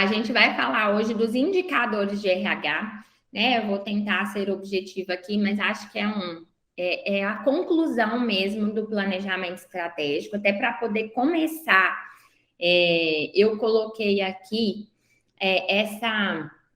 A gente vai falar hoje dos indicadores de RH, né? Eu vou tentar ser objetiva aqui, mas acho que é a conclusão mesmo do planejamento estratégico, até para poder começar. Eu coloquei aqui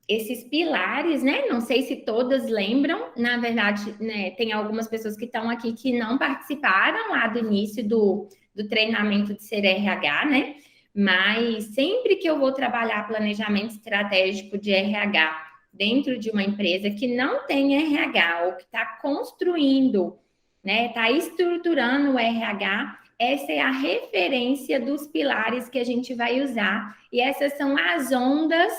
esses pilares, né? Não sei se todas lembram, na verdade, né, tem algumas pessoas que estão aqui que não participaram lá do início do treinamento de ser RH, né? Mas sempre que eu vou trabalhar planejamento estratégico de RH dentro de uma empresa que não tem RH ou que está construindo, né, está estruturando o RH, essa é a referência dos pilares que a gente vai usar. E essas são as ondas,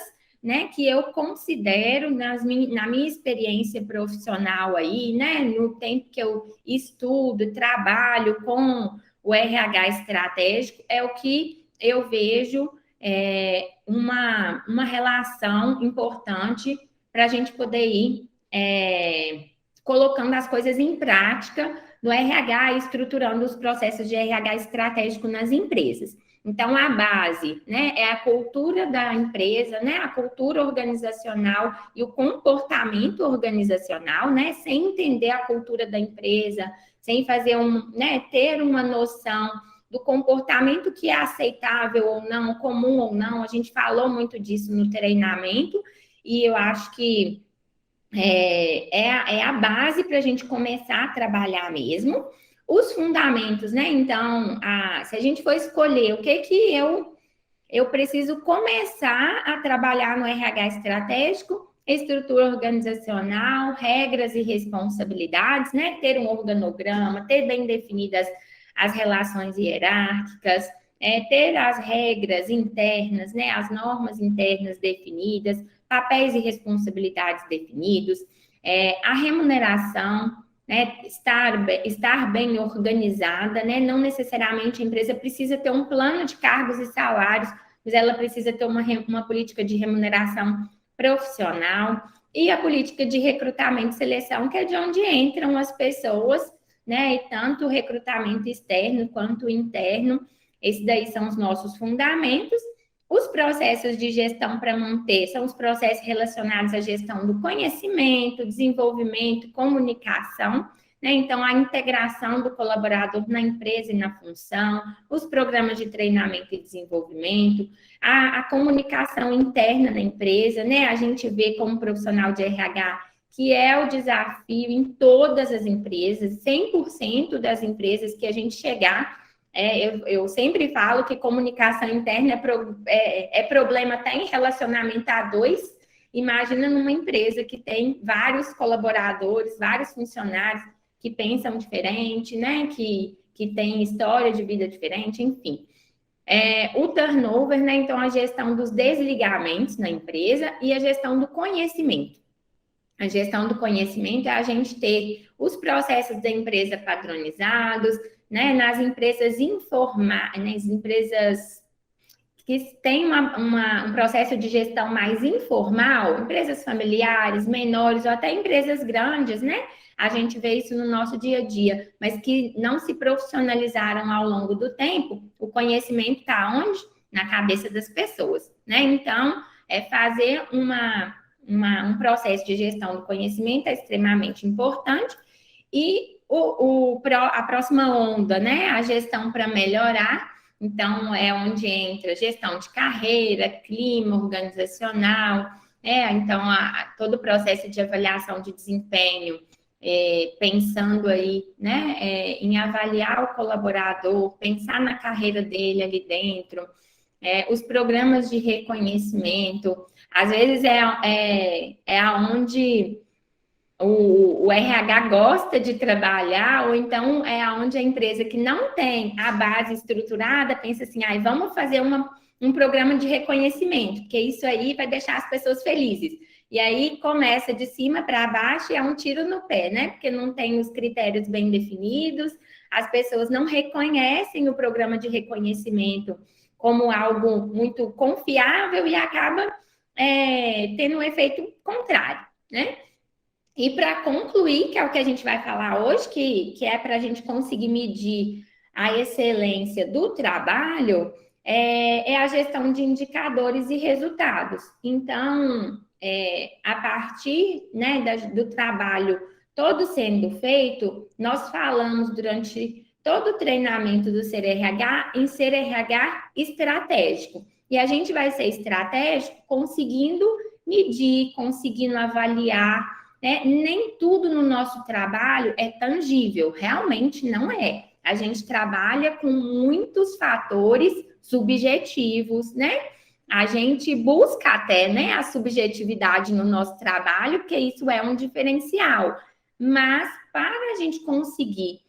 né, que eu considero na minha experiência profissional aí, né, no tempo que eu estudo, trabalho com o RH estratégico, é o que eu vejo uma relação importante para a gente poder ir colocando as coisas em prática no RH, estruturando os processos de RH estratégico nas empresas. Então, a base, né, é a cultura da empresa, né, a cultura organizacional e o comportamento organizacional, né, sem entender a cultura da empresa, sem fazer ter uma noção do comportamento que é aceitável ou não, comum ou não. A gente falou muito disso no treinamento e eu acho que é a base para a gente começar a trabalhar mesmo. Os fundamentos, né? Então, se a gente for escolher o que eu preciso começar a trabalhar no RH estratégico, estrutura organizacional, regras e responsabilidades, né? Ter um organograma, ter bem definidas as relações hierárquicas, ter as regras internas, né? As normas internas definidas, papéis e responsabilidades definidos, a remuneração, né, estar bem organizada, né? Não necessariamente a empresa precisa ter um plano de cargos e salários, mas ela precisa ter uma política de remuneração profissional e a política de recrutamento e seleção, que é de onde entram as pessoas, né? E tanto o recrutamento externo quanto o interno, esses daí são os nossos fundamentos. Os processos de gestão para manter são os processos relacionados à gestão do conhecimento, desenvolvimento, comunicação, né? Então, a integração do colaborador na empresa e na função, os programas de treinamento e desenvolvimento, a comunicação interna na empresa, né? A gente vê como profissional de RH que é o desafio em todas as empresas, 100% das empresas que a gente chegar. Eu sempre falo que comunicação interna é problema até em relacionamento a dois. Imagina numa empresa que tem vários colaboradores, vários funcionários que pensam diferente, né? Que tem história de vida diferente, enfim. O turnover, né? Então, a gestão dos desligamentos na empresa e a gestão do conhecimento. A gestão do conhecimento é a gente ter os processos da empresa padronizados, né, nas empresas informais, nas empresas que têm um processo de gestão mais informal, empresas familiares, menores ou até empresas grandes, né? A gente vê isso no nosso dia a dia, mas que não se profissionalizaram ao longo do tempo. O conhecimento está onde? Na cabeça das pessoas, né? Então, fazer um processo de gestão do conhecimento é extremamente importante. E a próxima onda, né? A gestão para melhorar. Então, é onde entra gestão de carreira, clima organizacional, então todo o processo de avaliação de desempenho, pensando aí, né, em avaliar o colaborador, pensar na carreira dele ali dentro, os programas de reconhecimento, às vezes é aonde o RH gosta de trabalhar, ou então é onde a empresa que não tem a base estruturada pensa assim, vamos fazer um programa de reconhecimento, porque isso aí vai deixar as pessoas felizes. E aí começa de cima para baixo e é um tiro no pé, né? Porque não tem os critérios bem definidos, as pessoas não reconhecem o programa de reconhecimento como algo muito confiável e acaba tendo um efeito contrário, né? E para concluir, que é o que a gente vai falar hoje, que é para a gente conseguir medir a excelência do trabalho, é a gestão de indicadores e resultados. Então, a partir, né, do trabalho todo sendo feito, nós falamos durante todo o treinamento do Ser RH em Ser RH estratégico. E a gente vai ser estratégico conseguindo medir, conseguindo avaliar, né? Nem tudo no nosso trabalho é tangível, realmente não é. A gente trabalha com muitos fatores subjetivos, né? A gente busca até, né, a subjetividade no nosso trabalho, porque isso é um diferencial. Mas para a gente conseguir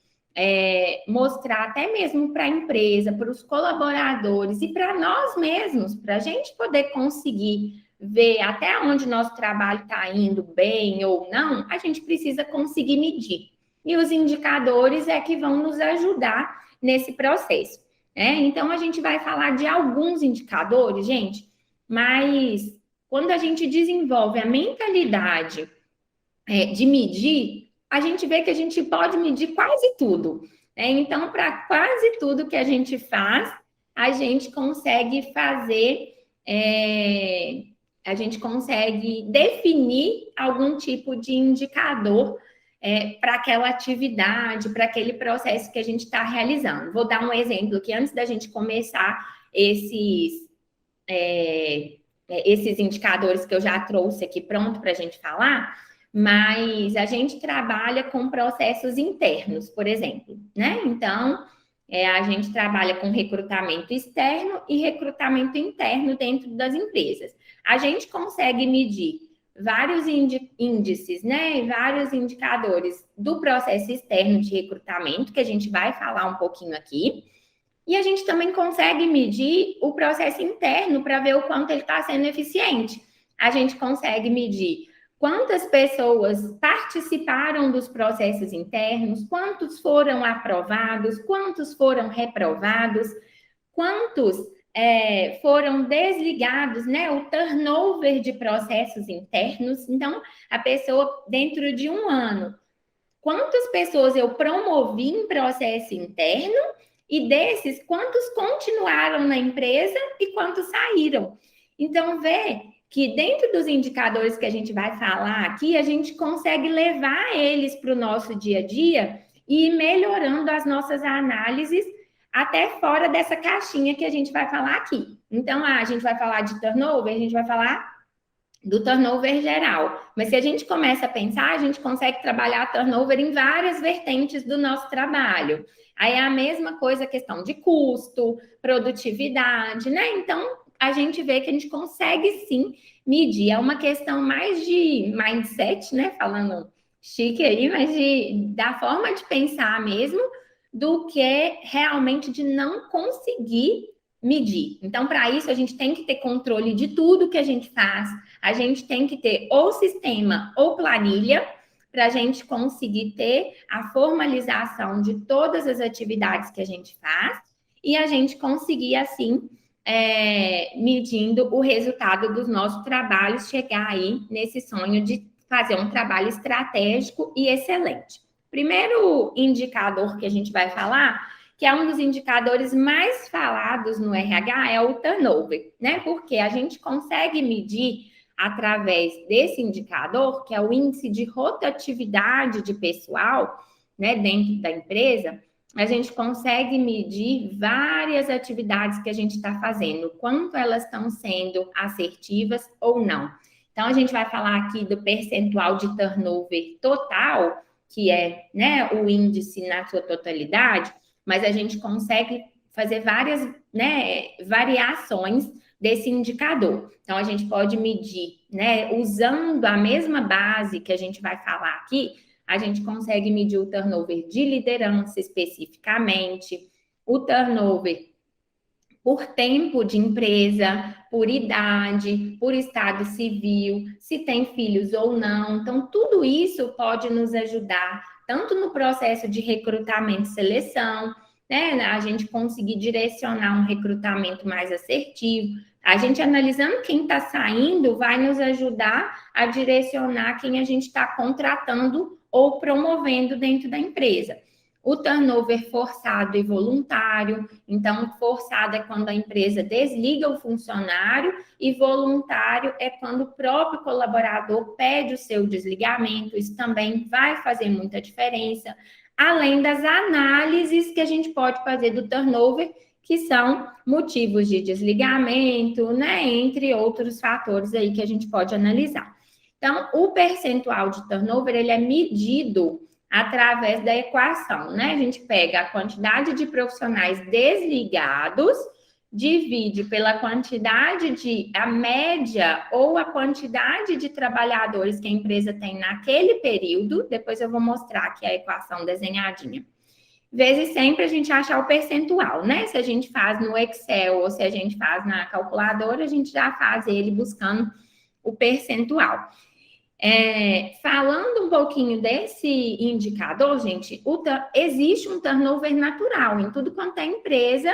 mostrar até mesmo para a empresa, para os colaboradores e para nós mesmos, para a gente poder conseguir ver até onde nosso trabalho está indo bem ou não, a gente precisa conseguir medir. E os indicadores é que vão nos ajudar nesse processo. Então, a gente vai falar de alguns indicadores, gente, mas quando a gente desenvolve a mentalidade de medir, a gente vê que a gente pode medir quase tudo. Então, para quase tudo que a gente faz, a gente consegue fazer, a gente consegue definir algum tipo de indicador para aquela atividade, para aquele processo que a gente está realizando. Vou dar um exemplo que antes da gente começar esses indicadores que eu já trouxe aqui pronto para a gente falar, mas a gente trabalha com processos internos, por exemplo, né? Então, a gente trabalha com recrutamento externo e recrutamento interno dentro das empresas. A gente consegue medir vários índices, né, e vários indicadores do processo externo de recrutamento, que a gente vai falar um pouquinho aqui, e a gente também consegue medir o processo interno para ver o quanto ele está sendo eficiente. A gente consegue medir quantas pessoas participaram dos processos internos, quantos foram aprovados, quantos foram reprovados, quantos foram desligados, né? O turnover de processos internos. Então, a pessoa, dentro de um ano, quantas pessoas eu promovi em processo interno e desses, quantos continuaram na empresa e quantos saíram. Então, vê que dentro dos indicadores que a gente vai falar aqui, a gente consegue levar eles para o nosso dia a dia e ir melhorando as nossas análises até fora dessa caixinha que a gente vai falar aqui. Então, a gente vai falar de turnover, a gente vai falar do turnover geral. Mas se a gente começa a pensar, a gente consegue trabalhar turnover em várias vertentes do nosso trabalho. Aí é a mesma coisa, questão de custo, produtividade, né? Então, a gente vê que a gente consegue sim medir. É uma questão mais de mindset, né? Falando chique aí, mas da forma de pensar mesmo, do que realmente de não conseguir medir. Então, para isso, a gente tem que ter controle de tudo que a gente faz, a gente tem que ter ou sistema ou planilha, para a gente conseguir ter a formalização de todas as atividades que a gente faz e a gente conseguir, assim, medindo o resultado dos nossos trabalhos, chegar aí nesse sonho de fazer um trabalho estratégico e excelente. Primeiro indicador que a gente vai falar, que é um dos indicadores mais falados no RH, é o turnover, né? Porque a gente consegue medir através desse indicador, que é o índice de rotatividade de pessoal, né, dentro da empresa, a gente consegue medir várias atividades que a gente está fazendo, quanto elas estão sendo assertivas ou não. Então, a gente vai falar aqui do percentual de turnover total, que é, né, o índice na sua totalidade, mas a gente consegue fazer várias, né, variações desse indicador. Então, a gente pode medir, né, usando a mesma base que a gente vai falar aqui, a gente consegue medir o turnover de liderança especificamente, o turnover por tempo de empresa, por idade, por estado civil, se tem filhos ou não. Então, tudo isso pode nos ajudar, tanto no processo de recrutamento e seleção, né? A gente conseguir direcionar um recrutamento mais assertivo. A gente analisando quem está saindo vai nos ajudar a direcionar quem a gente está contratando ou promovendo dentro da empresa. O turnover forçado e voluntário. Então, forçado é quando a empresa desliga o funcionário e voluntário é quando o próprio colaborador pede o seu desligamento. Isso também vai fazer muita diferença. Além das análises que a gente pode fazer do turnover, que são motivos de desligamento, né? Entre outros fatores aí que a gente pode analisar. Então, o percentual de turnover, ele é medido através da equação, né? A gente pega a quantidade de profissionais desligados, divide pela a média ou a quantidade de trabalhadores que a empresa tem naquele período, depois eu vou mostrar aqui a equação desenhadinha. Vezes sempre a gente achar o percentual, né? Se a gente faz no Excel ou se a gente faz na calculadora, a gente já faz ele buscando o percentual. Falando um pouquinho desse indicador, gente, existe um turnover natural em tudo quanto é empresa,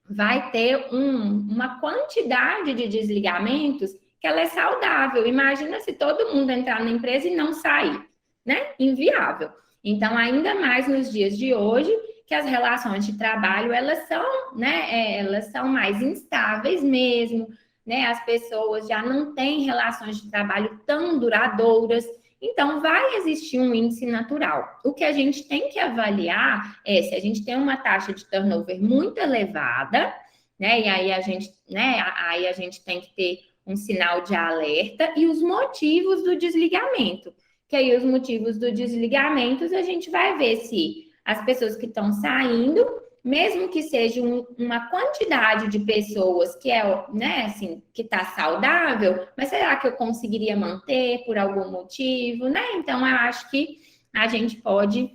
vai ter uma quantidade de desligamentos que ela é saudável. Imagina se todo mundo entrar na empresa e não sair, né? Inviável. Então, ainda mais nos dias de hoje, que as relações de trabalho, elas são, né? Elas são mais instáveis mesmo, né? As pessoas já não têm relações de trabalho tão duradouras. Então, vai existir um índice natural. O que a gente tem que avaliar é se a gente tem uma taxa de turnover muito elevada, né? E aí a gente tem que ter um sinal de alerta e os motivos do desligamento. Que aí os motivos do desligamento a gente vai ver se as pessoas que estão saindo, mesmo que seja uma quantidade de pessoas que é, né, assim, que está saudável, mas será que eu conseguiria manter por algum motivo, né? Então, eu acho que a gente pode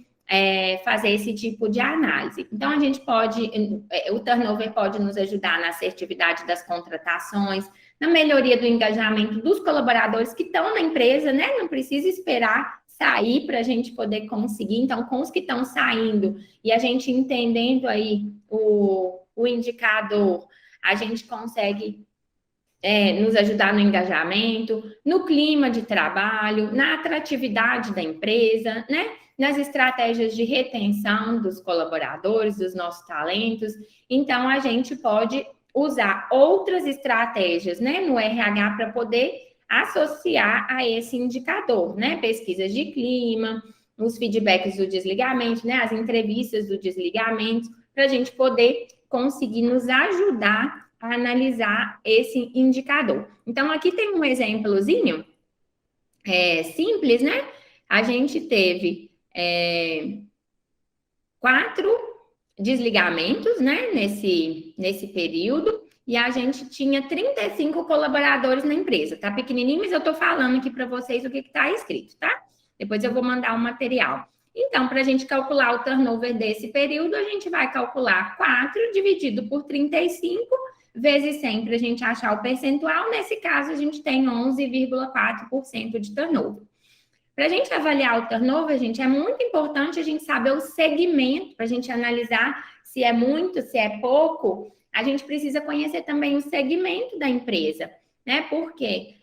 fazer esse tipo de análise. Então, a gente pode, o turnover pode nos ajudar na assertividade das contratações, na melhoria do engajamento dos colaboradores que estão na empresa, né? Não precisa esperar sair para a gente poder conseguir. Então, com os que estão saindo e a gente entendendo aí o indicador, a gente consegue nos ajudar no engajamento, no clima de trabalho, na atratividade da empresa, né? Nas estratégias de retenção dos colaboradores, dos nossos talentos. Então, a gente pode usar outras estratégias, né, no RH para poder associar a esse indicador, né? Pesquisas de clima, os feedbacks do desligamento, né? As entrevistas do desligamento, para a gente poder conseguir nos ajudar a analisar esse indicador. Então, aqui tem um exemplozinho simples, né? A gente teve 4 desligamentos, né? Nesse período, e a gente tinha 35 colaboradores na empresa. Tá pequenininho, mas eu tô falando aqui para vocês o que tá escrito, tá? Depois eu vou mandar um material. Então, para a gente calcular o turnover desse período, a gente vai calcular 4 dividido por 35, vezes 100 para a gente achar o percentual. Nesse caso, a gente tem 11,4% de turnover. Para a gente avaliar o turnover, gente, é muito importante a gente saber o segmento, para a gente analisar se é muito, se é pouco. A gente precisa conhecer também o segmento da empresa, né? Porque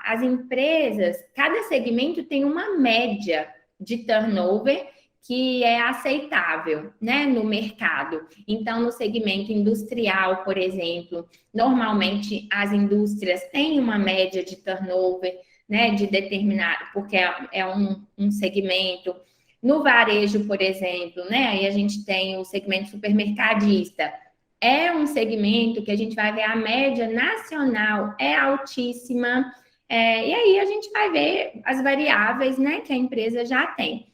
as empresas, cada segmento tem uma média de turnover que é aceitável, né, no mercado. Então, no segmento industrial, por exemplo, normalmente as indústrias têm uma média de turnover, né, de determinado, porque é um segmento. No varejo, por exemplo, né, aí a gente tem o segmento supermercadista. É um segmento que a gente vai ver a média nacional é altíssima, e aí a gente vai ver as variáveis, né, que a empresa já tem.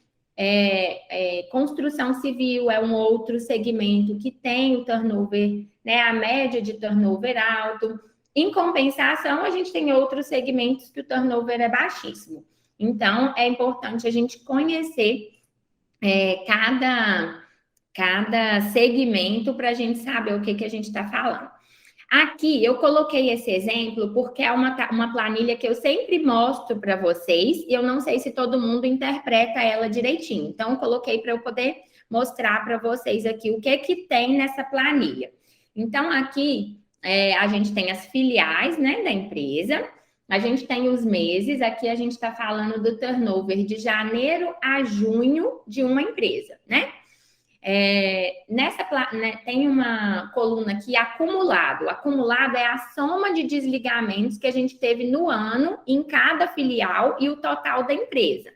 Construção civil é um outro segmento que tem o turnover, né, a média de turnover alto. Em compensação, a gente tem outros segmentos que o turnover é baixíssimo. Então, é importante a gente conhecer cada segmento para a gente saber o que a gente está falando. Aqui, eu coloquei esse exemplo porque é uma planilha que eu sempre mostro para vocês e eu não sei se todo mundo interpreta ela direitinho. Então, eu coloquei para eu poder mostrar para vocês aqui o que tem nessa planilha. Então, aqui, a gente tem as filiais, né, da empresa. A gente tem os meses, aqui a gente está falando do turnover de janeiro a junho de uma empresa, né? Tem uma coluna aqui, acumulado. Acumulado é a soma de desligamentos que a gente teve no ano em cada filial e o total da empresa.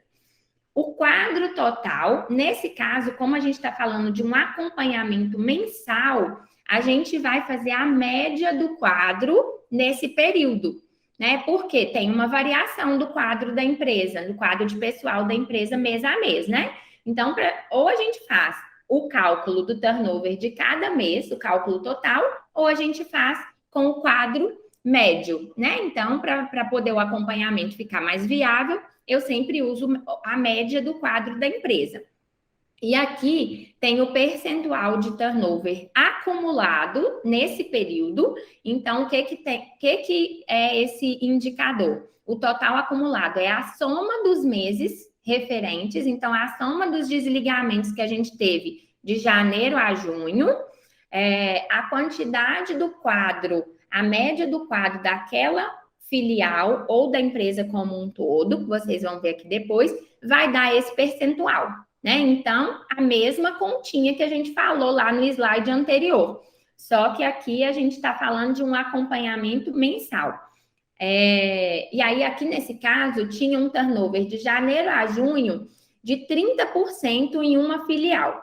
O quadro total, nesse caso, como a gente está falando de um acompanhamento mensal, a gente vai fazer a média do quadro nesse período, né? Porque tem uma variação do quadro da empresa, do quadro de pessoal da empresa mês a mês, né? Então, ou a gente faz o cálculo do turnover de cada mês, o cálculo total, ou a gente faz com o quadro médio, né? Então, para poder o acompanhamento ficar mais viável, eu sempre uso a média do quadro da empresa. E aqui tem o percentual de turnover acumulado nesse período. Então, o que é esse indicador? O total acumulado é a soma dos meses referentes, então, a soma dos desligamentos que a gente teve de janeiro a junho, a quantidade do quadro, a média do quadro daquela filial ou da empresa como um todo, que vocês vão ver aqui depois, vai dar esse percentual, né? Então, a mesma continha que a gente falou lá no slide anterior, só que aqui a gente está falando de um acompanhamento mensal. E aí, aqui nesse caso, tinha um turnover de janeiro a junho de 30% em uma filial.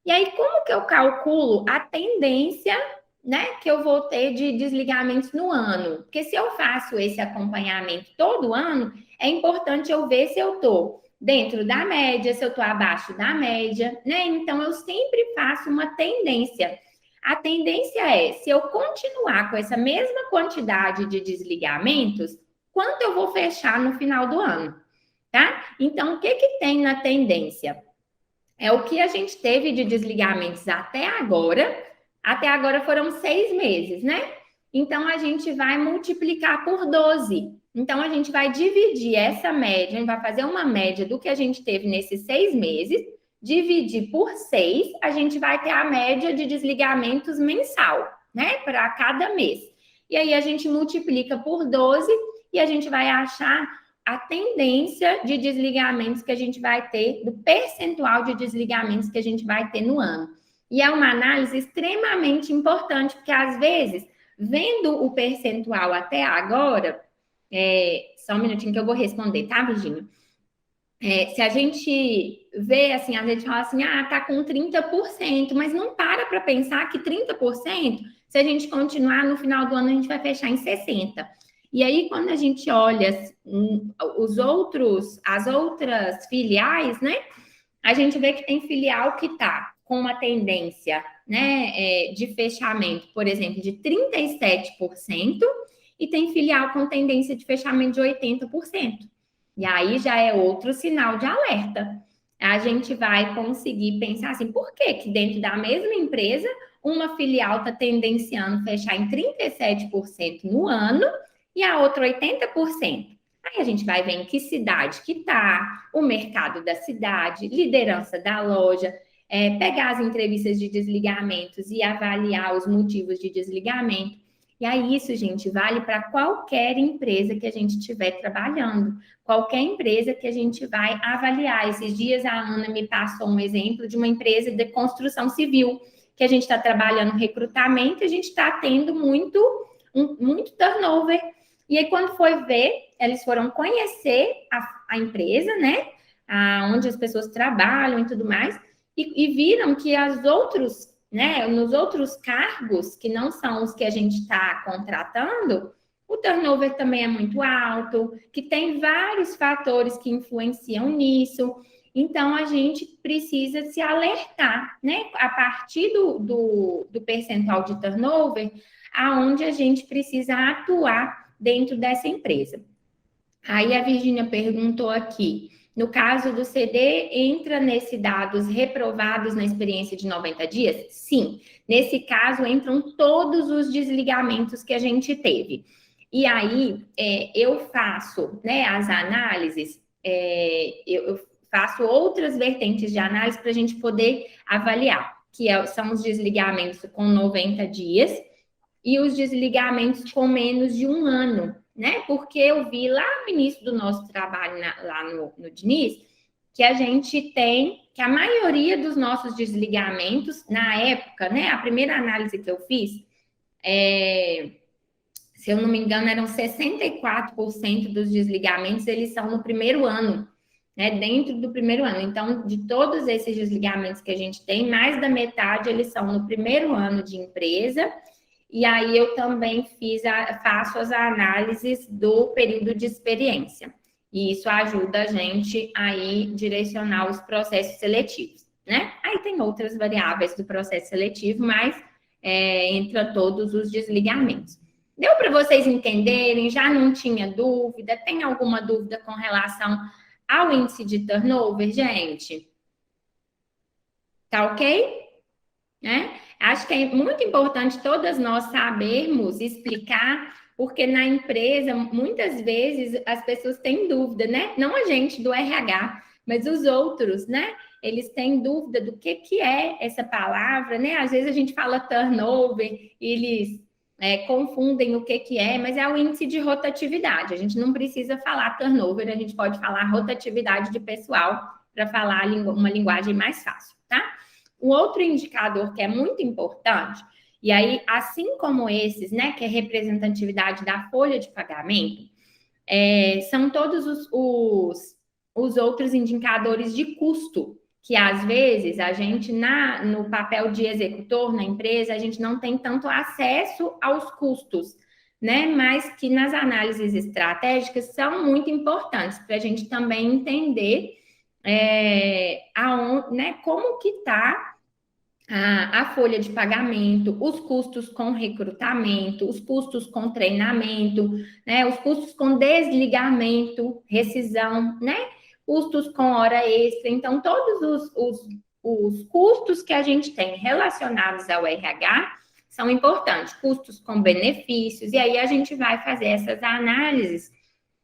E aí, como que eu calculo a tendência, né, que eu vou ter de desligamentos no ano? Porque se eu faço esse acompanhamento todo ano, é importante eu ver se eu estou dentro da média, se eu estou abaixo da média, né? Então, eu sempre faço uma tendência. A tendência é, se eu continuar com essa mesma quantidade de desligamentos, quanto eu vou fechar no final do ano, tá? Então, o que tem na tendência? É o que a gente teve de desligamentos até agora. Até agora foram 6 meses, né? Então, a gente vai multiplicar por 12. Então, a gente vai dividir essa média, a gente vai fazer uma média do que a gente teve nesses 6 meses, dividir por 6, a gente vai ter a média de desligamentos mensal, né? Para cada mês. E aí, a gente multiplica por 12 e a gente vai achar a tendência de desligamentos que a gente vai ter, do percentual de desligamentos que a gente vai ter no ano. E é uma análise extremamente importante, porque às vezes, vendo o percentual até agora, só um minutinho que eu vou responder, tá, Virginia? Se a gente vê, assim, a gente fala assim, tá com 30%, mas não para pensar que 30%, se a gente continuar no final do ano, a gente vai fechar em 60%. E aí, quando a gente olha as outras filiais, né? A gente vê que tem filial que está com uma tendência, né, de fechamento, por exemplo, de 37%, e tem filial com tendência de fechamento de 80%. E aí já é outro sinal de alerta. A gente vai conseguir pensar assim, por que dentro da mesma empresa, uma filial está tendenciando fechar em 37% no ano e a outra 80%. Aí a gente vai ver em que cidade que está, o mercado da cidade, liderança da loja, pegar as entrevistas de desligamentos e avaliar os motivos de desligamento. E aí isso, gente, vale para qualquer empresa que a gente estiver trabalhando, qualquer empresa que a gente vai avaliar. Esses dias a Ana me passou um exemplo de uma empresa de construção civil, que a gente está trabalhando recrutamento, a gente está tendo muito turnover. E aí, quando foi ver, eles foram conhecer a empresa, né? Onde as pessoas trabalham e tudo mais, e viram que nos outros cargos, que não são os que a gente está contratando, o turnover também é muito alto, que tem vários fatores que influenciam nisso. Então, a gente precisa se alertar, né? A partir do percentual de turnover, aonde a gente precisa atuar dentro dessa empresa. Aí a Virgínia perguntou aqui, no caso do CD, entra nesse dados reprovados na experiência de 90 dias? Sim, nesse caso entram todos os desligamentos que a gente teve. E aí eu faço, né, as análises, eu faço outras vertentes de análise para a gente poder avaliar, que são os desligamentos com 90 dias e os desligamentos com menos de um ano, né? Porque eu vi lá no início do nosso trabalho lá no Diniz, que a gente tem, que a maioria dos nossos desligamentos, na época, né? A primeira análise que eu fiz, se eu não me engano, eram 64% dos desligamentos, eles são no primeiro ano, né? Dentro do primeiro ano. Então, de todos esses desligamentos que a gente tem, mais da metade eles são no primeiro ano de empresa. E aí eu também faço as análises do período de experiência. E isso ajuda a gente aí direcionar os processos seletivos, né? Aí tem outras variáveis do processo seletivo, mas entra todos os desligamentos. Deu para vocês entenderem? Já não tinha dúvida? Tem alguma dúvida com relação ao índice de turnover, gente? Tá ok? Né? Acho que é muito importante todas nós sabermos explicar, porque na empresa, muitas vezes, as pessoas têm dúvida, né? Não a gente do RH, mas os outros, né? Eles têm dúvida do que é essa palavra, né? Às vezes a gente fala turnover, e eles confundem o que é, mas é o índice de rotatividade. A gente não precisa falar turnover, a gente pode falar rotatividade de pessoal para falar uma linguagem mais fácil, tá? Um outro indicador que é muito importante, e aí, assim como esses, né, que é representatividade da folha de pagamento, são todos os outros indicadores de custo, que às vezes a gente, no papel de executor na empresa, a gente não tem tanto acesso aos custos, né? Mas que nas análises estratégicas são muito importantes para a gente também entender né, como que está a folha de pagamento, os custos com recrutamento, os custos com treinamento, né, os custos com desligamento, rescisão, né, custos com hora extra. Então, todos os custos que a gente tem relacionados ao RH são importantes, custos com benefícios, e aí a gente vai fazer essas análises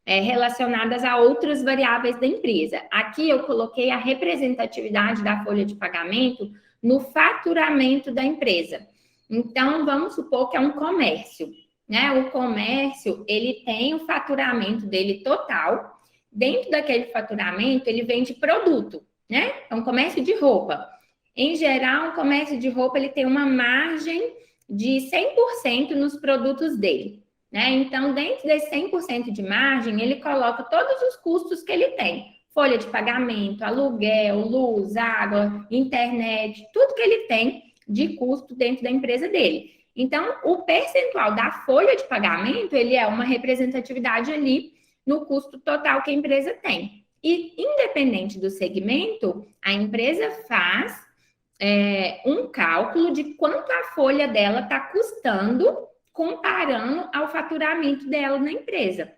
relacionadas a outras variáveis da empresa. Aqui eu coloquei a representatividade da folha de pagamento no faturamento da empresa. Então, vamos supor que é um comércio, né? O comércio, ele tem o faturamento dele total. Dentro daquele faturamento, ele vende produto, né? É um comércio de roupa. Em geral, um comércio de roupa, ele tem uma margem de 100% nos produtos dele, né? Então, dentro desse 100% de margem, ele coloca todos os custos que ele tem. Folha de pagamento, aluguel, luz, água, internet, tudo que ele tem de custo dentro da empresa dele. Então, o percentual da folha de pagamento, ele é uma representatividade ali no custo total que a empresa tem. E, independente do segmento, a empresa faz um cálculo de quanto a folha dela está custando comparando ao faturamento dela na empresa.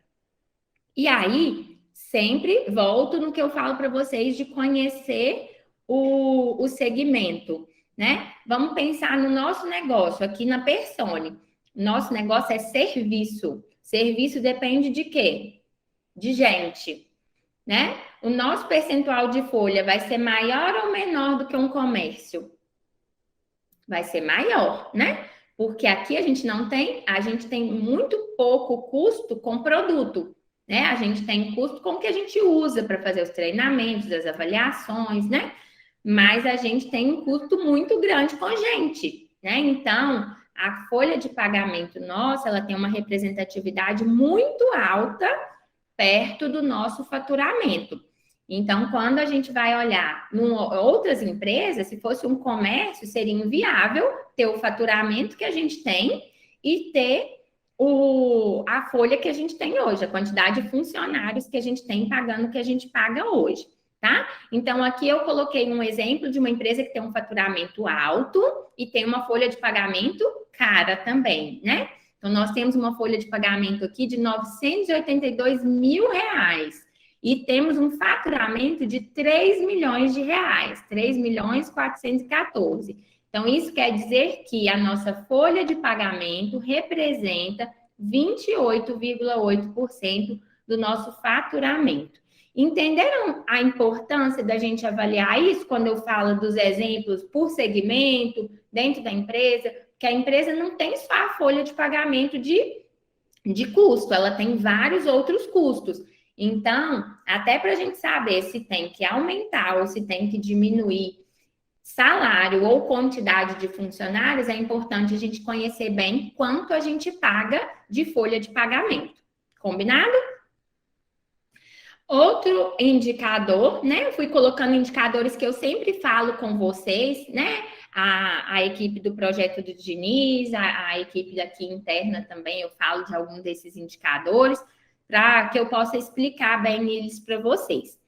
E aí, sempre volto no que eu falo para vocês de conhecer o segmento, né? Vamos pensar no nosso negócio aqui na Persone. Nosso negócio é serviço. Serviço depende de quê? De gente, né? O nosso percentual de folha vai ser maior ou menor do que um comércio? Vai ser maior, né? Porque aqui a gente tem muito pouco custo com produto, né? A gente tem custo com o que a gente usa para fazer os treinamentos, as avaliações, né? Mas a gente tem um custo muito grande com gente, né? Então, a folha de pagamento nossa, ela tem uma representatividade muito alta perto do nosso faturamento. Então, quando a gente vai olhar em outras empresas, se fosse um comércio, seria inviável ter o faturamento que a gente tem e ter a folha que a gente tem hoje, a quantidade de funcionários que a gente tem pagando o que a gente paga hoje, tá? Então, aqui eu coloquei um exemplo de uma empresa que tem um faturamento alto e tem uma folha de pagamento cara também, né? Então, nós temos uma folha de pagamento aqui de R$982 mil e temos um faturamento de R$3 milhões, R$3.414. Então, isso quer dizer que a nossa folha de pagamento representa 28,8% do nosso faturamento. Entenderam a importância da gente avaliar isso quando eu falo dos exemplos por segmento, dentro da empresa? Que a empresa não tem só a folha de pagamento de de custo, ela tem vários outros custos. Então, até para a gente saber se tem que aumentar ou se tem que diminuir salário ou quantidade de funcionários, é importante a gente conhecer bem quanto a gente paga de folha de pagamento. Combinado? Outro indicador, né? Eu fui colocando indicadores que eu sempre falo com vocês, né? A equipe do projeto do Diniz, a equipe daqui interna também, eu falo de algum desses indicadores, para que eu possa explicar bem eles para vocês.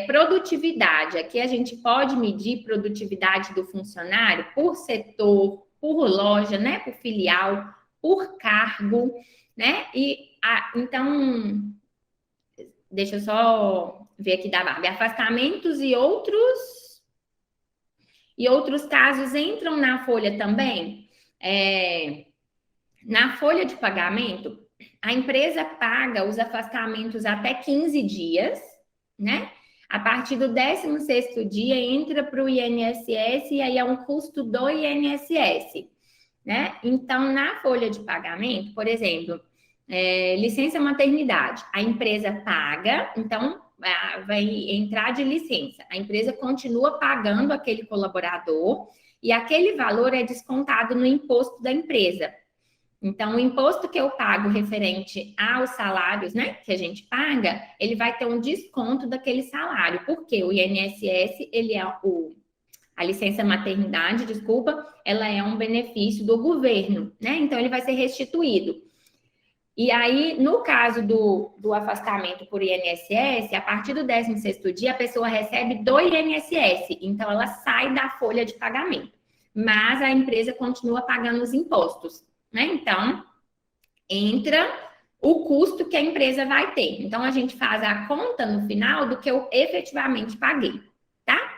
Produtividade, aqui a gente pode medir produtividade do funcionário por setor, por loja, né? Por filial, por cargo, né? Então, deixa eu só ver aqui da Barbie. Afastamentos e outros casos entram na folha também. Na folha de pagamento, a empresa paga os afastamentos até 15 dias, né? A partir do 16º dia, entra para o INSS e aí é um custo do INSS, né? Então, na folha de pagamento, por exemplo, licença maternidade, a empresa paga, então vai entrar de licença. A empresa continua pagando aquele colaborador e aquele valor é descontado no imposto da empresa. Então, o imposto que eu pago referente aos salários, né, que a gente paga, ele vai ter um desconto daquele salário, porque o INSS, ele é a licença maternidade, desculpa, ela é um benefício do governo, né? Então, ele vai ser restituído. E aí, no caso do afastamento por INSS, a partir do 16º dia, a pessoa recebe do INSS. Então, ela sai da folha de pagamento. Mas a empresa continua pagando os impostos, né? Então, entra o custo que a empresa vai ter. Então, a gente faz a conta no final do que eu efetivamente paguei, tá?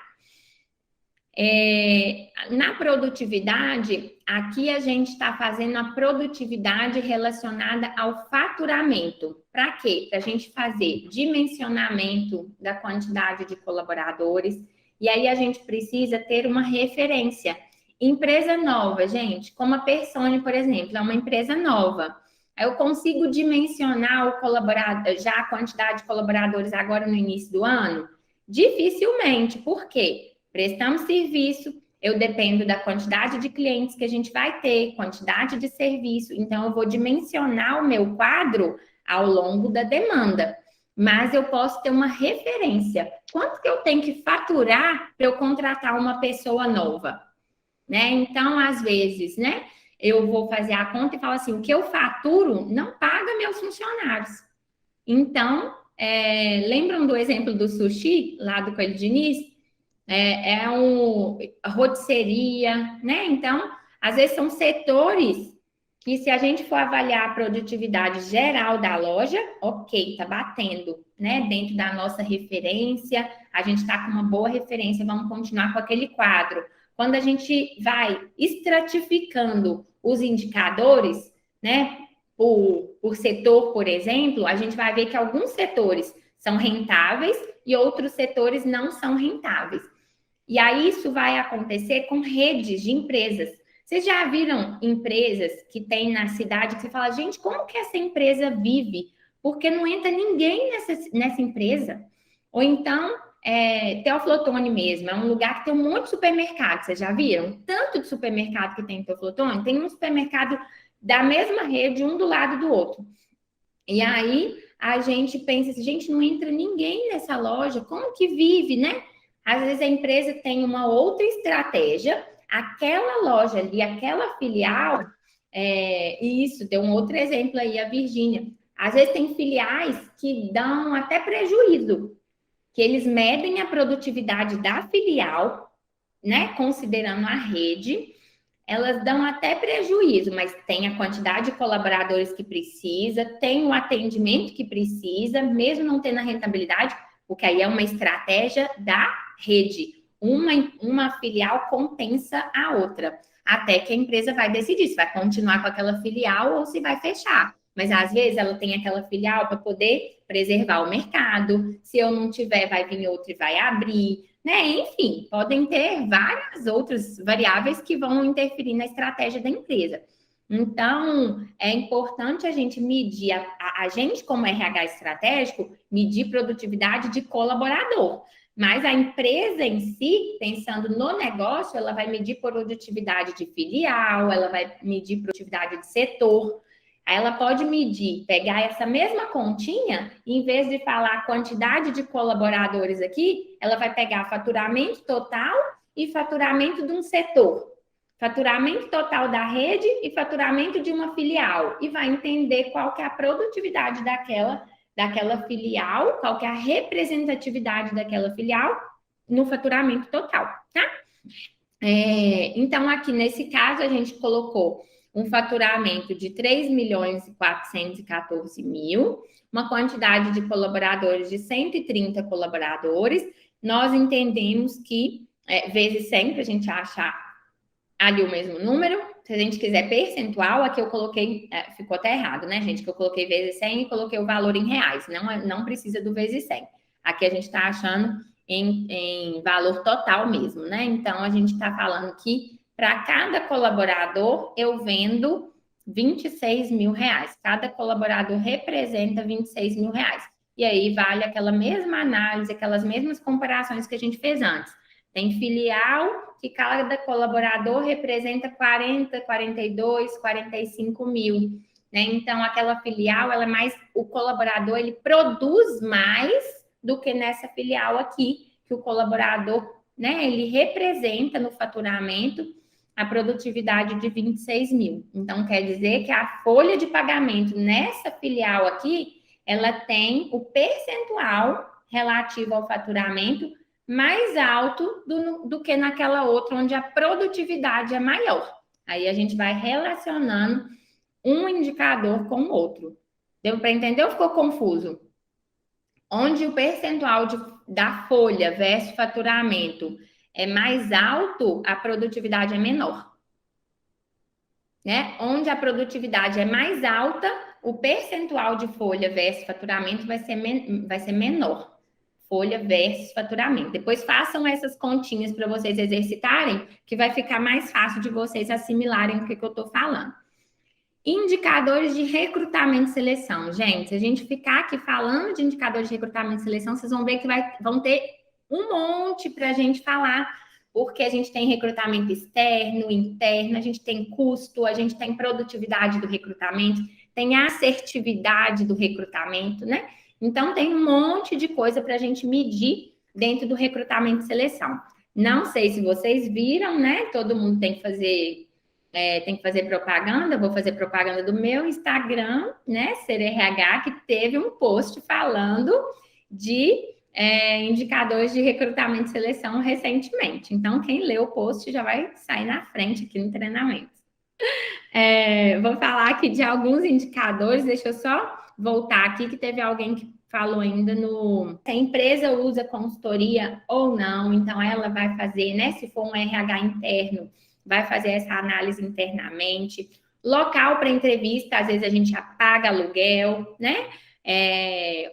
Na produtividade, aqui a gente está fazendo a produtividade relacionada ao faturamento. Para quê? Para a gente fazer dimensionamento da quantidade de colaboradores. E aí a gente precisa ter uma referência. Empresa nova, gente, como a Persone, por exemplo, é uma empresa nova. Eu consigo dimensionar o colaborador, já a quantidade de colaboradores agora no início do ano? Dificilmente. Por quê? Prestamos serviço, eu dependo da quantidade de clientes que a gente vai ter, quantidade de serviço, então eu vou dimensionar o meu quadro ao longo da demanda. Mas eu posso ter uma referência. Quanto que eu tenho que faturar para eu contratar uma pessoa nova? Né? Então, às vezes, né, eu vou fazer a conta e falo assim, o que eu faturo não paga meus funcionários. Então, lembram do exemplo do sushi, lá do Coelho Diniz? A rotisseria, né? Então, às vezes são setores que, se a gente for avaliar a produtividade geral da loja, ok, tá batendo, né? Dentro da nossa referência, a gente está com uma boa referência, vamos continuar com aquele quadro. Quando a gente vai estratificando os indicadores, né? Por setor, por exemplo, a gente vai ver que alguns setores são rentáveis e outros setores não são rentáveis. E aí isso vai acontecer com redes de empresas. Vocês já viram empresas que tem na cidade que você fala, gente, como que essa empresa vive? Porque não entra ninguém nessa empresa. Ou então, Teófilo Otoni mesmo, é um lugar que tem um monte de supermercado. Vocês já viram? Tanto de supermercado que tem em Teófilo Otoni, tem um supermercado da mesma rede, um do lado do outro. E aí a gente pensa assim, gente, não entra ninguém nessa loja, como que vive, né? Às vezes a empresa tem uma outra estratégia, aquela loja ali, aquela filial, e isso, deu um outro exemplo aí, a Virgínia. Às vezes tem filiais que dão até prejuízo, que eles medem a produtividade da filial, né, considerando a rede, elas dão até prejuízo, mas tem a quantidade de colaboradores que precisa, tem o atendimento que precisa, mesmo não tendo a rentabilidade, porque aí é uma estratégia da rede. Uma filial compensa a outra, até que a empresa vai decidir se vai continuar com aquela filial ou se vai fechar. Mas às vezes ela tem aquela filial para poder preservar o mercado, se eu não tiver, vai vir outro e vai abrir, né? Enfim, podem ter várias outras variáveis que vão interferir na estratégia da empresa. Então, é importante a gente medir, a gente como RH estratégico, medir produtividade de colaborador. Mas a empresa em si, pensando no negócio, ela vai medir produtividade de filial, ela vai medir produtividade de setor. Aí ela pode medir, pegar essa mesma continha, em vez de falar a quantidade de colaboradores aqui, ela vai pegar faturamento total e faturamento de um setor. Faturamento total da rede e faturamento de uma filial. E vai entender qual que é a produtividade daquela filial, qual que é a representatividade daquela filial no faturamento total, tá? Então, aqui nesse caso, a gente colocou um faturamento de 3.414.000, uma quantidade de colaboradores de 130 colaboradores. Nós entendemos que, vezes 100, para a gente achar ali o mesmo número. Se a gente quiser percentual, aqui eu coloquei, ficou até errado, né, gente? Que eu coloquei vezes 100 e coloquei o valor em reais. Não precisa do vezes 100. Aqui a gente está achando em valor total mesmo, né? Então, a gente está falando que para cada colaborador eu vendo 26 mil reais. Cada colaborador representa 26 mil reais. E aí vale aquela mesma análise, aquelas mesmas comparações que a gente fez antes. Tem filial que cada colaborador representa 40, 42, 45 mil, né? Então, aquela filial, ela é mais, o colaborador, ele produz mais do que nessa filial aqui, que o colaborador, né, ele representa no faturamento a produtividade de 26 mil. Então, quer dizer que a folha de pagamento nessa filial aqui, ela tem o percentual relativo ao faturamento mais alto do que naquela outra, onde a produtividade é maior. Aí a gente vai relacionando um indicador com o outro. Deu para entender ou ficou confuso? Onde o percentual da folha versus faturamento é mais alto, a produtividade é menor. Né? Onde a produtividade é mais alta, o percentual de folha versus faturamento vai ser menor. Folha versus faturamento. Depois façam essas continhas para vocês exercitarem, que vai ficar mais fácil de vocês assimilarem o que eu estou falando. Indicadores de recrutamento e seleção. Gente, se a gente ficar aqui falando de indicadores de recrutamento e seleção, vocês vão ver que vão ter um monte para a gente falar, porque a gente tem recrutamento externo, interno, a gente tem custo, a gente tem produtividade do recrutamento, tem assertividade do recrutamento, né? Então, tem um monte de coisa para a gente medir dentro do recrutamento e seleção. Não sei se vocês viram, né? Todo mundo tem que fazer propaganda. Vou fazer propaganda do meu Instagram, né? SerRH, que teve um post falando de indicadores de recrutamento e seleção recentemente. Então, quem lê o post já vai sair na frente aqui no treinamento. Vou falar aqui de alguns indicadores, deixa eu só voltar aqui, que teve alguém que falou ainda se a empresa usa consultoria ou não, então ela vai fazer, né? Se for um RH interno, vai fazer essa análise internamente. Local para entrevista, às vezes a gente paga aluguel, né?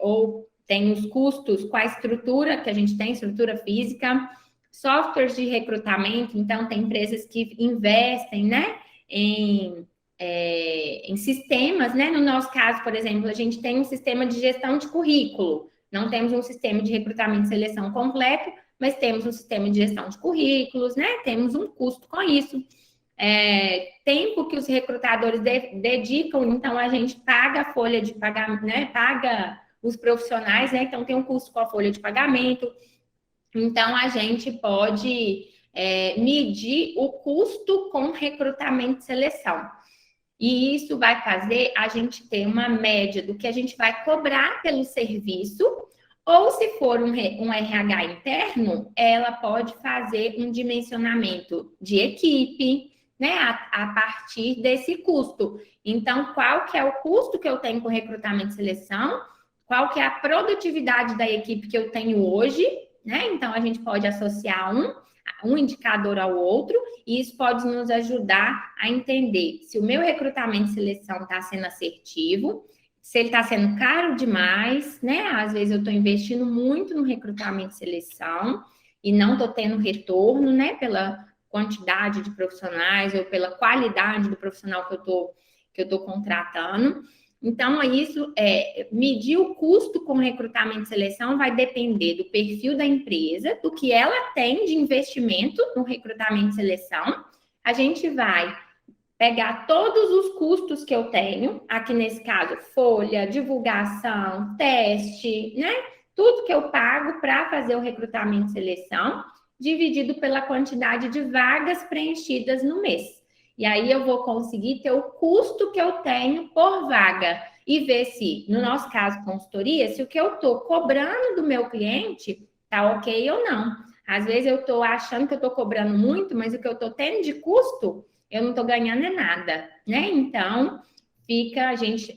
Ou tem os custos com a estrutura que a gente tem, estrutura física, softwares de recrutamento, então tem empresas que investem, né? Em sistemas, né? No nosso caso, por exemplo, a gente tem um sistema de gestão de currículo. Não temos um sistema de recrutamento e seleção completo, mas temos um sistema de gestão de currículos, né? Temos um custo com isso. Tempo que os recrutadores dedicam, então a gente paga a folha de pagamento, né? Paga os profissionais, né? Então tem um custo com a folha de pagamento. Então a gente pode medir o custo com recrutamento e seleção. E isso vai fazer a gente ter uma média do que a gente vai cobrar pelo serviço, ou se for um RH interno, ela pode fazer um dimensionamento de equipe, né, a partir desse custo. Então, qual que é o custo que eu tenho com recrutamento e seleção? Qual que é a produtividade da equipe que eu tenho hoje, né? Então, a gente pode associar um indicador ao outro, e isso pode nos ajudar a entender se o meu recrutamento e seleção está sendo assertivo, se ele está sendo caro demais, né? Às vezes eu estou investindo muito no recrutamento e seleção e não estou tendo retorno, né? Pela quantidade de profissionais ou pela qualidade do profissional que eu tô contratando. Então, medir o custo com recrutamento e seleção vai depender do perfil da empresa, do que ela tem de investimento no recrutamento e seleção. A gente vai pegar todos os custos que eu tenho, aqui nesse caso, folha, divulgação, teste, né? Tudo que eu pago para fazer o recrutamento e seleção, dividido pela quantidade de vagas preenchidas no mês. E aí eu vou conseguir ter o custo que eu tenho por vaga e ver se, no nosso caso, consultoria, se o que eu estou cobrando do meu cliente está ok ou não. Às vezes eu estou achando que eu estou cobrando muito, mas o que eu estou tendo de custo, eu não estou ganhando nada, né? Então,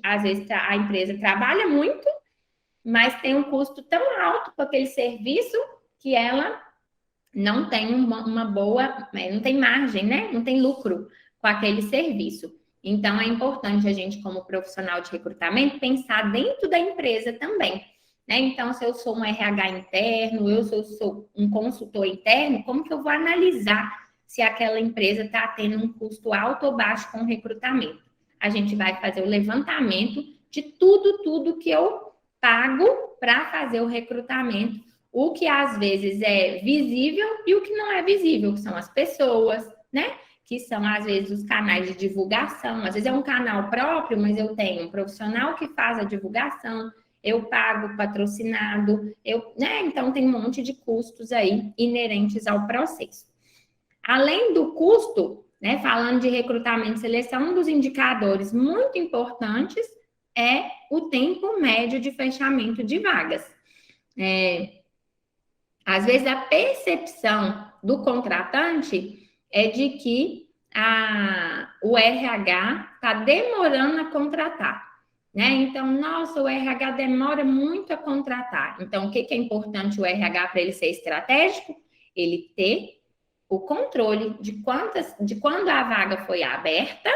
às vezes a empresa trabalha muito, mas tem um custo tão alto com aquele serviço que ela não tem uma boa, não tem margem, né? Não tem lucro com aquele serviço. Então, é importante a gente, como profissional de recrutamento, pensar dentro da empresa também, né? Então, se eu sou um RH interno, eu sou um consultor interno, como que eu vou analisar se aquela empresa está tendo um custo alto ou baixo com o recrutamento? A gente vai fazer o levantamento de tudo que eu pago para fazer o recrutamento, o que às vezes é visível e o que não é visível, que são as pessoas, né? Que são, às vezes, os canais de divulgação. Às vezes é um canal próprio, mas eu tenho um profissional que faz a divulgação, eu pago patrocinado, né? Então, tem um monte de custos aí inerentes ao processo. Além do custo, né? Falando de recrutamento e seleção, um dos indicadores muito importantes é o tempo médio de fechamento de vagas. Às vezes, a percepção do contratante é de que o RH está demorando a contratar, né? Então, nossa, o RH demora muito a contratar. Então, o que é importante o RH para ele ser estratégico? Ele ter o controle de quando a vaga foi aberta,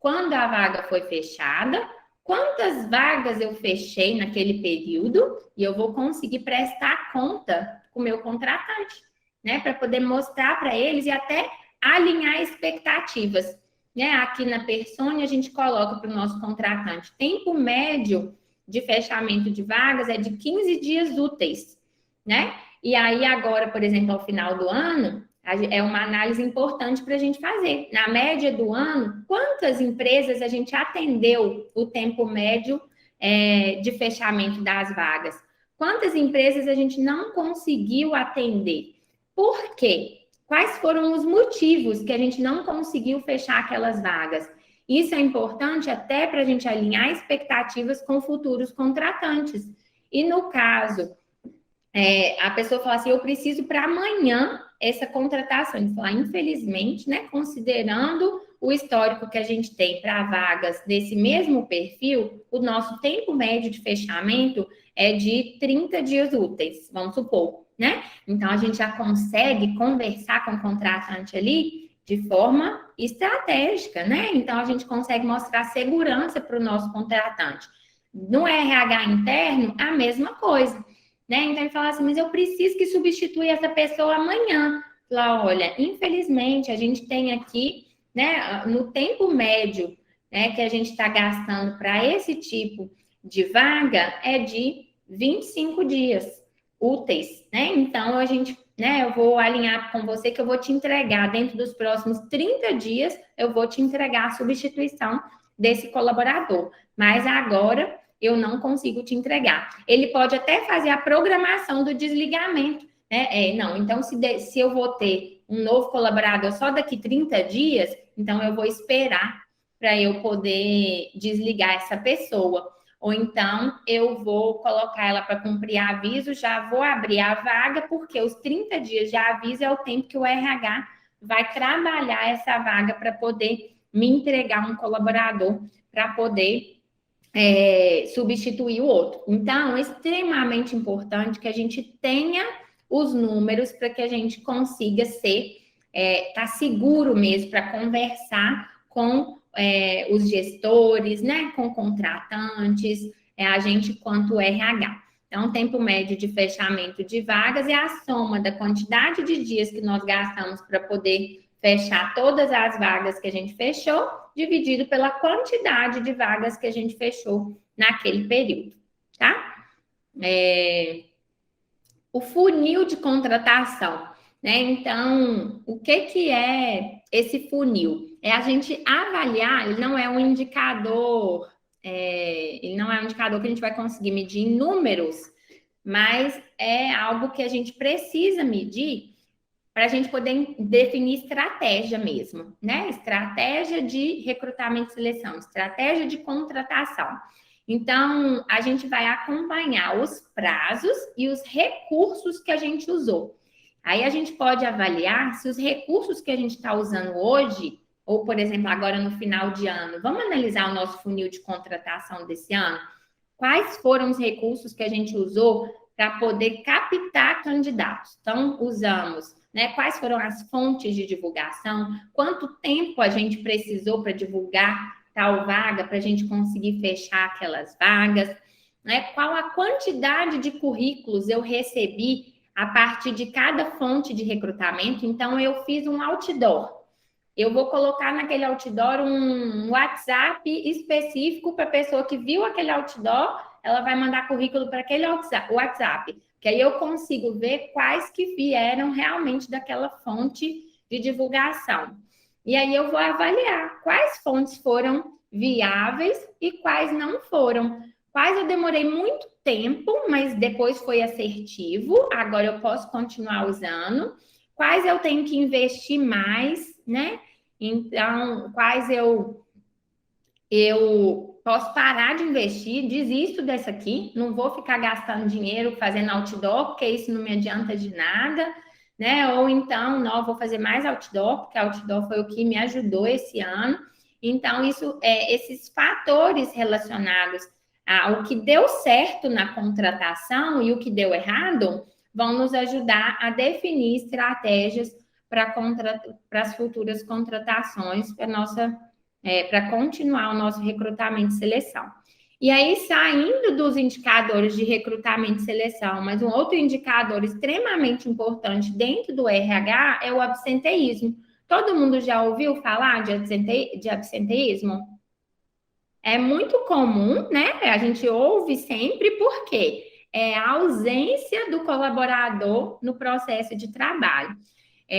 quando a vaga foi fechada, quantas vagas eu fechei naquele período, e eu vou conseguir prestar conta com o meu contratante, né? Para poder mostrar para eles e até alinhar expectativas, né? Aqui na Persone a gente coloca para o nosso contratante, tempo médio de fechamento de vagas é de 15 dias úteis, né? E aí agora, por exemplo, ao final do ano, é uma análise importante para a gente fazer. Na média do ano, quantas empresas a gente atendeu o tempo médio de fechamento das vagas? Quantas empresas a gente não conseguiu atender? Por quê? Quais foram os motivos que a gente não conseguiu fechar aquelas vagas? Isso é importante até para a gente alinhar expectativas com futuros contratantes. E no caso, a pessoa fala assim, eu preciso para amanhã essa contratação. Ele fala, infelizmente, né, considerando o histórico que a gente tem para vagas desse mesmo perfil, o nosso tempo médio de fechamento é de 30 dias úteis, vamos supor, né? Então, a gente já consegue conversar com o contratante ali de forma estratégica, né? Então, a gente consegue mostrar segurança para o nosso contratante. No RH interno, a mesma coisa. Né? Então, ele fala assim, mas eu preciso que substitua essa pessoa amanhã. Fala, olha, infelizmente, a gente tem aqui, né, no tempo médio, né, que a gente está gastando para esse tipo de vaga é de 25 dias úteis, né? Então, eu vou alinhar com você que eu vou te entregar dentro dos próximos 30 dias, eu vou te entregar a substituição desse colaborador. Mas agora eu não consigo te entregar. Ele pode até fazer a programação do desligamento, né? Não, então se eu vou ter um novo colaborador só daqui 30 dias, então eu vou esperar para eu poder desligar essa pessoa. Ou então eu vou colocar ela para cumprir aviso, já vou abrir a vaga, porque os 30 dias de aviso é o tempo que o RH vai trabalhar essa vaga para poder me entregar um colaborador para poder substituir o outro. Então, é extremamente importante que a gente tenha os números para que a gente consiga tá seguro mesmo para conversar com os gestores, né, com contratantes, a gente quanto RH. Então, o tempo médio de fechamento de vagas é a soma da quantidade de dias que nós gastamos para poder fechar todas as vagas que a gente fechou, dividido pela quantidade de vagas que a gente fechou naquele período, tá? O funil de contratação, né? Então, o que é esse funil? É a gente avaliar, ele não é um indicador, ele não é um indicador que a gente vai conseguir medir em números, mas é algo que a gente precisa medir para a gente poder definir estratégia mesmo, né? Estratégia de recrutamento e seleção, estratégia de contratação. Então, a gente vai acompanhar os prazos e os recursos que a gente usou. Aí a gente pode avaliar se os recursos que a gente está usando hoje, ou, por exemplo, agora no final de ano, vamos analisar o nosso funil de contratação desse ano? Quais foram os recursos que a gente usou para poder captar candidatos? Então, usamos, né? Quais foram as fontes de divulgação? Quanto tempo a gente precisou para divulgar tal vaga para a gente conseguir fechar aquelas vagas, né? Qual a quantidade de currículos eu recebi a partir de cada fonte de recrutamento? Então, eu fiz um outdoor. Eu vou colocar naquele outdoor um WhatsApp específico para a pessoa que viu aquele outdoor, ela vai mandar currículo para aquele WhatsApp, que aí eu consigo ver quais que vieram realmente daquela fonte de divulgação. E aí eu vou avaliar quais fontes foram viáveis e quais não foram. Quais eu demorei muito tempo, mas depois foi assertivo, agora eu posso continuar usando. Quais eu tenho que investir mais, né? Então, quais eu posso parar de investir, desisto dessa aqui, não vou ficar gastando dinheiro fazendo outdoor, porque isso não me adianta de nada, né? Ou então, não, vou fazer mais outdoor, porque outdoor foi o que me ajudou esse ano. Então, esses fatores relacionados ao que deu certo na contratação e o que deu errado vão nos ajudar a definir estratégias para as futuras contratações, para continuar o nosso recrutamento e seleção. E aí, saindo dos indicadores de recrutamento e seleção, mas um outro indicador extremamente importante dentro do RH é o absenteísmo. Todo mundo já ouviu falar de absenteísmo? É muito comum, né? A gente ouve sempre, por quê? É a ausência do colaborador no processo de trabalho.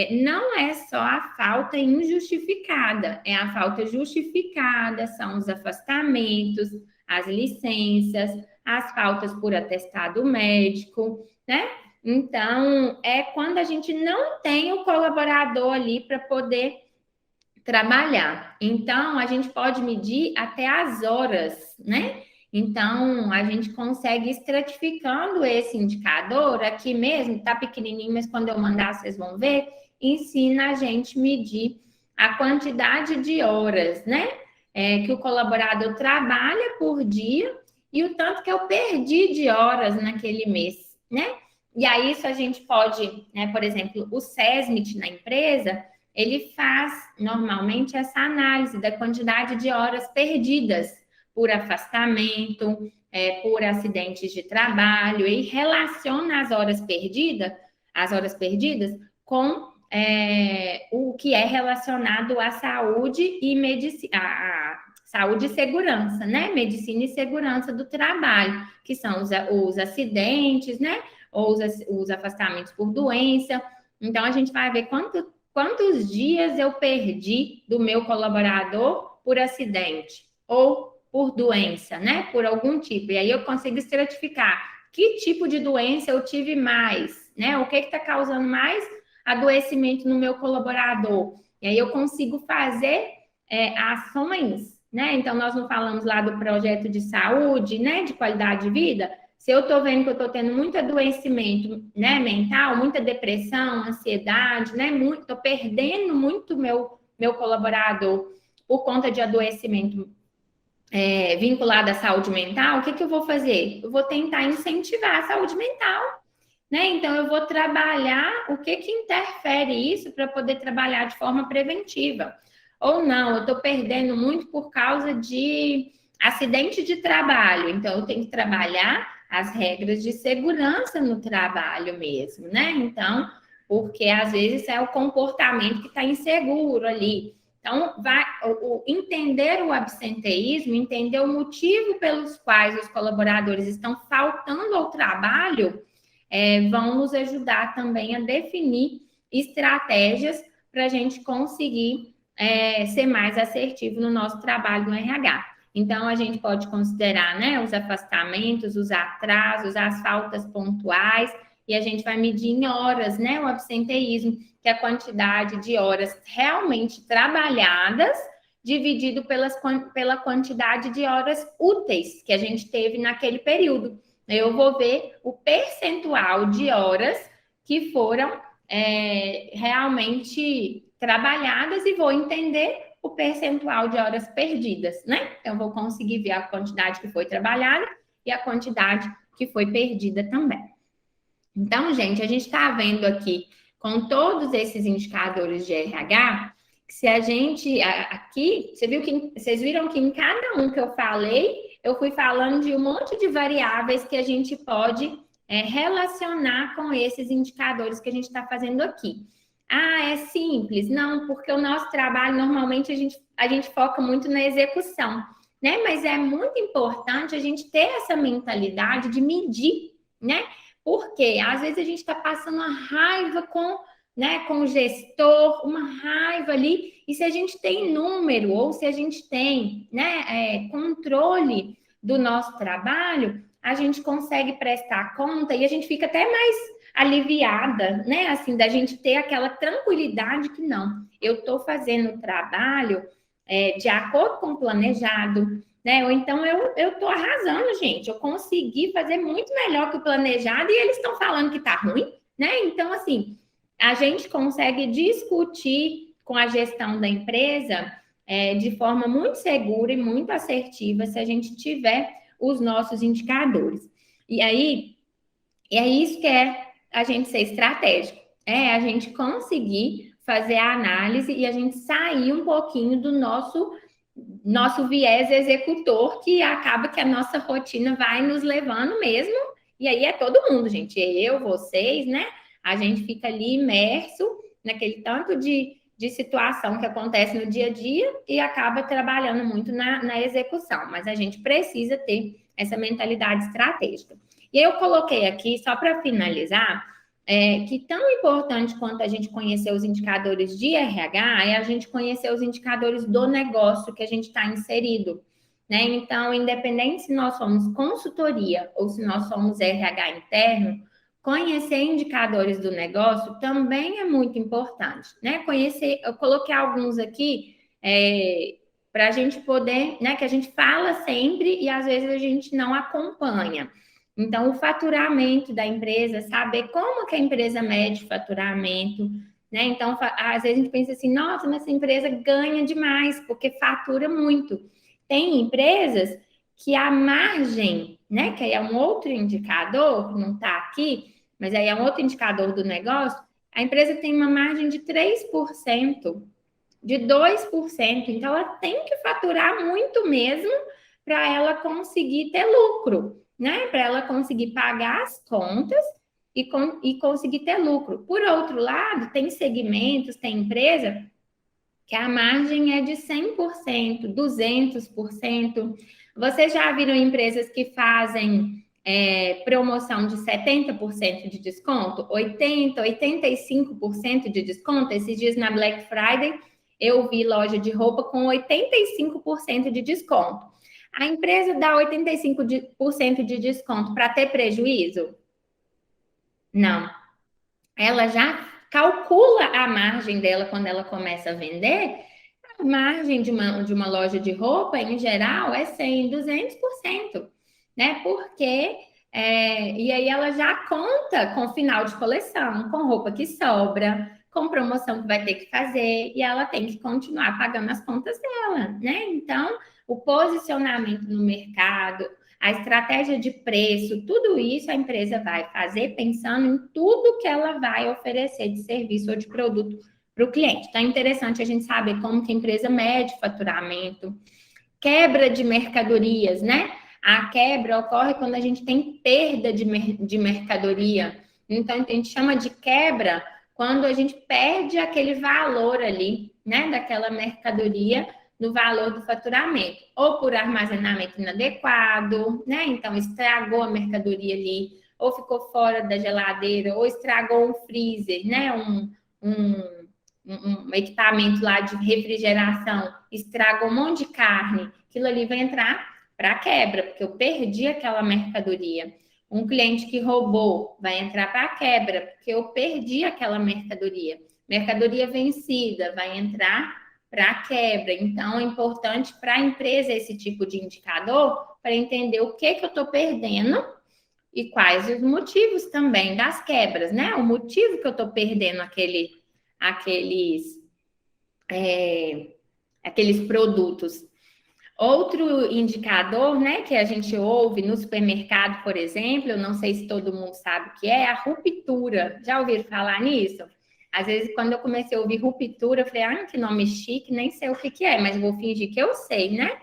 Não é só a falta injustificada, é a falta justificada, são os afastamentos, as licenças, as faltas por atestado médico, né? Então, é quando a gente não tem o colaborador ali para poder trabalhar. Então, a gente pode medir até as horas, né? Então, a gente consegue estratificando esse indicador, aqui mesmo, tá pequenininho, mas quando eu mandar, vocês vão ver, ensina a gente medir a quantidade de horas, né? Que o colaborador trabalha por dia e o tanto que eu perdi de horas naquele mês, né? E aí, isso a gente pode, né, por exemplo, o SESMIT na empresa, ele faz normalmente essa análise da quantidade de horas perdidas por afastamento, por acidentes de trabalho, e relaciona as horas perdidas com o que é relacionado à saúde e medicina, a saúde e segurança, né? Medicina e segurança do trabalho, que são os acidentes, né? Ou os afastamentos por doença. Então, a gente vai ver quantos dias eu perdi do meu colaborador por acidente ou por doença, né? Por algum tipo. E aí eu consigo estratificar que tipo de doença eu tive mais, né? O que está causando mais adoecimento no meu colaborador. E aí eu consigo fazer ações, né? Então, nós não falamos lá do projeto de saúde, né? De qualidade de vida. Se eu estou vendo que eu estou tendo muito adoecimento, né, mental, muita depressão, ansiedade, né, estou perdendo muito meu colaborador por conta de adoecimento vinculado à saúde mental, o que eu vou fazer? Eu vou tentar incentivar a saúde mental, né? Então, eu vou trabalhar o que interfere isso para poder trabalhar de forma preventiva. Ou não, eu estou perdendo muito por causa de acidente de trabalho, então eu tenho que trabalhar as regras de segurança no trabalho mesmo, né? Então, porque às vezes é o comportamento que está inseguro ali. Então, entender o absenteísmo, entender o motivo pelos quais os colaboradores estão faltando ao trabalho, vão nos ajudar também a definir estratégias para a gente conseguir ser mais assertivo no nosso trabalho no RH. Então, a gente pode considerar, né, os afastamentos, os atrasos, as faltas pontuais, e a gente vai medir em horas, né, o absenteísmo, que é a quantidade de horas realmente trabalhadas, dividido pela quantidade de horas úteis que a gente teve naquele período. Eu vou ver o percentual de horas que foram realmente trabalhadas e vou entender o percentual de horas perdidas, né? Então, eu vou conseguir ver a quantidade que foi trabalhada e a quantidade que foi perdida também. Então, gente, a gente está vendo aqui, com todos esses indicadores de RH, que se a gente, aqui, vocês viram que em cada um que eu falei, eu fui falando de um monte de variáveis que a gente pode relacionar com esses indicadores que a gente está fazendo aqui. Ah, é simples? Não, porque o nosso trabalho, normalmente, a gente foca muito na execução, né? Mas é muito importante a gente ter essa mentalidade de medir, né? Porque às vezes a gente está passando uma raiva com o gestor, uma raiva ali, e se a gente tem número, ou se a gente tem controle do nosso trabalho, a gente consegue prestar conta e a gente fica até mais aliviada, né? Assim, da gente ter aquela tranquilidade que não, eu estou fazendo o trabalho de acordo com o planejado, né? Ou então eu estou arrasando, gente. Eu consegui fazer muito melhor que o planejado e eles estão falando que está ruim, né? Então, assim, a gente consegue discutir com a gestão da empresa de forma muito segura e muito assertiva se a gente tiver os nossos indicadores. E aí, é isso que é a gente ser estratégico. A gente conseguir fazer a análise e a gente sair um pouquinho do nosso viés executor, que acaba que a nossa rotina vai nos levando mesmo, e aí é todo mundo, gente, eu, vocês, né? A gente fica ali imerso naquele tanto de situação que acontece no dia a dia e acaba trabalhando muito na execução, mas a gente precisa ter essa mentalidade estratégica. E eu coloquei aqui, só para finalizar, que tão importante quanto a gente conhecer os indicadores de RH é a gente conhecer os indicadores do negócio que a gente está inserido, né? Então, independente se nós somos consultoria ou se nós somos RH interno, conhecer indicadores do negócio também é muito importante, né? Conhecer, eu coloquei alguns aqui para a gente poder, né? Que a gente fala sempre e às vezes a gente não acompanha. Então, o faturamento da empresa, saber como que a empresa mede faturamento, né? Então, às vezes a gente pensa assim, nossa, mas essa empresa ganha demais, porque fatura muito. Tem empresas que a margem, né? Que aí é um outro indicador, que não está aqui, mas aí é um outro indicador do negócio, a empresa tem uma margem de 3%, de 2%. Então, ela tem que faturar muito mesmo para ela conseguir ter lucro, né? Para ela conseguir pagar as contas e conseguir ter lucro. Por outro lado, tem segmentos, tem empresa que a margem é de 100%, 200%. Vocês já viram empresas que fazem promoção de 70% de desconto, 80%, 85% de desconto? Esses dias na Black Friday, eu vi loja de roupa com 85% de desconto. A empresa dá 85% de desconto para ter prejuízo? Não. Ela já calcula a margem dela quando ela começa a vender. A margem de uma loja de roupa, em geral, é 100%, 200%, né? Porque, e aí ela já conta com final de coleção, com roupa que sobra, com promoção que vai ter que fazer, e ela tem que continuar pagando as contas dela, né? Então, o posicionamento no mercado, a estratégia de preço, tudo isso a empresa vai fazer pensando em tudo que ela vai oferecer de serviço ou de produto para o cliente. Então, é interessante a gente saber como que a empresa mede faturamento, quebra de mercadorias, né? A quebra ocorre quando a gente tem perda de mercadoria. Então, a gente chama de quebra quando a gente perde aquele valor ali, né, daquela mercadoria no valor do faturamento, ou por armazenamento inadequado, né? Então, estragou a mercadoria ali, ou ficou fora da geladeira, ou estragou um freezer, né? Um equipamento lá de refrigeração, estragou um monte de carne, aquilo ali vai entrar para quebra, porque eu perdi aquela mercadoria. Um cliente que roubou vai entrar para quebra, porque eu perdi aquela mercadoria. Mercadoria vencida vai entrar para quebra. Então, é importante para a empresa esse tipo de indicador para entender o que eu estou perdendo e quais os motivos também das quebras, né? O motivo que eu estou perdendo aqueles produtos. Outro indicador, né, que a gente ouve no supermercado, por exemplo, eu não sei se todo mundo sabe o que é a ruptura. Já ouviram falar nisso? Às vezes, quando eu comecei a ouvir ruptura, eu falei, que nome chique, nem sei o que é, mas vou fingir que eu sei, né?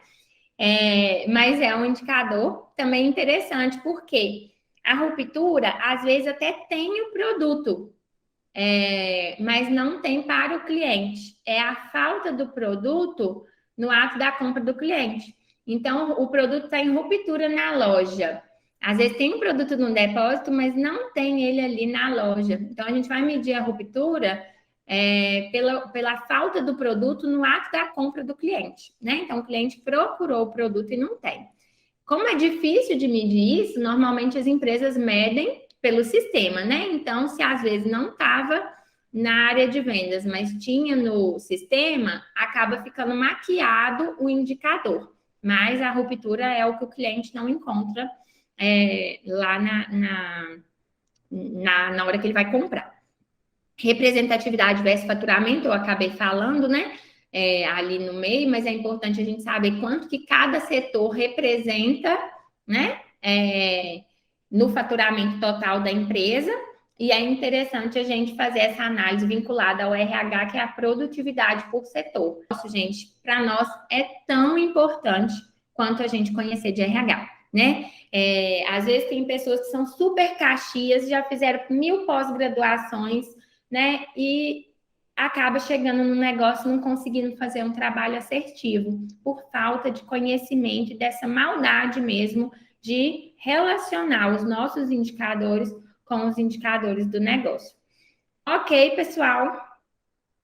Mas é um indicador também interessante, porque a ruptura, às vezes, até tem o produto, mas não tem para o cliente. É a falta do produto no ato da compra do cliente. Então, o produto está em ruptura na loja. Às vezes tem um produto no depósito, mas não tem ele ali na loja. Então, a gente vai medir a ruptura pela falta do produto no ato da compra do cliente, né? Então, o cliente procurou o produto e não tem. Como é difícil de medir isso, normalmente as empresas medem pelo sistema, né? Então, se às vezes não estava na área de vendas, mas tinha no sistema, acaba ficando maquiado o indicador. Mas a ruptura é o que o cliente não encontra lá na hora que ele vai comprar. Representatividade versus faturamento, eu acabei falando, né? Ali no meio, mas é importante a gente saber quanto que cada setor representa, né? No faturamento total da empresa. E é interessante a gente fazer essa análise vinculada ao RH, que é a produtividade por setor. Isso, gente, para nós é tão importante quanto a gente conhecer de RH, né? Às vezes tem pessoas que são super caxias, já fizeram 1000 pós-graduações, né? E acaba chegando no negócio não conseguindo fazer um trabalho assertivo, por falta de conhecimento e dessa maldade mesmo de relacionar os nossos indicadores com os indicadores do negócio. Ok, pessoal?